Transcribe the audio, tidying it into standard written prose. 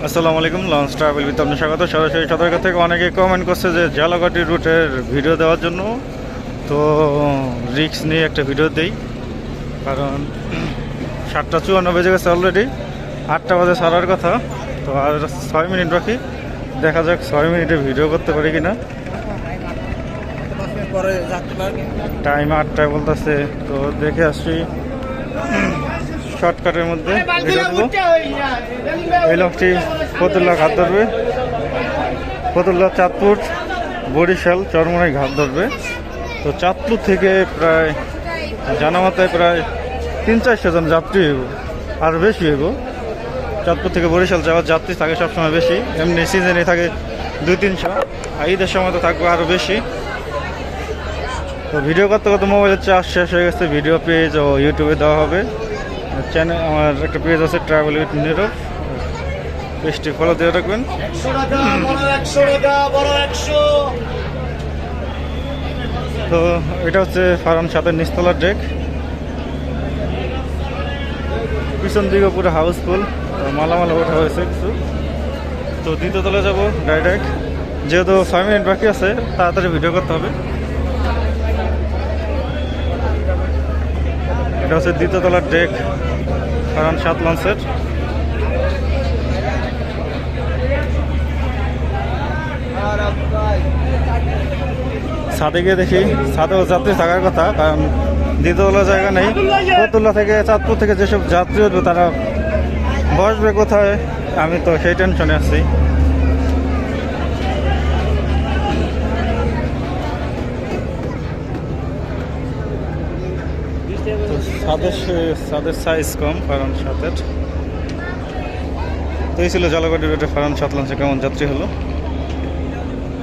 আসসালামু আলাইকুম, launch travel with আপনার স্বাগত। সরাসরি সতর্ক থেকে অনেকে কমেন্ট করছে যে ঝালকাঠি রুটের ভিডিও দেওয়ার জন্য। তো রিক্স নিয়ে একটা ভিডিও দেই, কারণ 7:54 বেজে গেছে অলরেডি। 8টা বাজে ছাড়ার কথা, তো আর 6 মিনিট বাকি। দেখা যাক 6 মিনিটে ভিডিও করতে পারি কিনা। টাইম 8টায় বলতেছে, তো দেখে আসছি শর্টকাটের মধ্যে। এই লোকটি ফতুল্লা ঘাট ধরবে, ফতুল্লা, চাঁদপুর, বরিশাল, চরমনাই ঘাট ধরবে। তো চাঁদপুর থেকে প্রায় জানা মাথায় প্রায় 300-400 জন যাত্রী হইব, আর বেশি হইব। চাঁদপুর থেকে বরিশাল যাওয়ার যাত্রী থাকে সবসময় বেশি, এমনি সিজনে থাকে 200-300, আর ঈদের সময় তো থাকবে আরও বেশি। তো ভিডিও করতে করতে মোবাইলের চার্জ শেষ হয়ে গেছে। ভিডিও পেজ ও ইউটিউবে দেওয়া হবে। চ্যানেল, আমার একটা পেজ আছে ট্রাভেল উইথ নীরব, পেজটি ফলো দিয়ে রাখবেন। তো এটা হচ্ছে ফারান সাথের নিচতলার ডেক, পিছন দিকে পুরো হাউসফুল, মালামাল ওঠা হয়েছে কিছু। তো দ্বিতীয় তলে যাবো ডাইরেক্ট, যেহেতু 6 মিনিট বাকি আছে, তাড়াতাড়ি ভিডিও করতে হবে। এটা হচ্ছে দ্বিতীয় তলার ডেক ফারান 7 লঞ্চের। ছাদে গিয়ে দেখি, ছাদেও যাত্রী থাকার কথা, কারণ দ্বিতীয়তলা জায়গা নেই। ফতুল্লা থেকে, চাঁদপুর থেকে যেসব যাত্রী উঠবে তারা বসবে কোথায়, আমি তো সেই টেনশনে আছি। ছাদের সাইজ কম ফারান 7-এর। তো এই ছিল ঝালকাঠি রুটে ফারান 7 লঞ্চে কেমন যাত্রী হলো।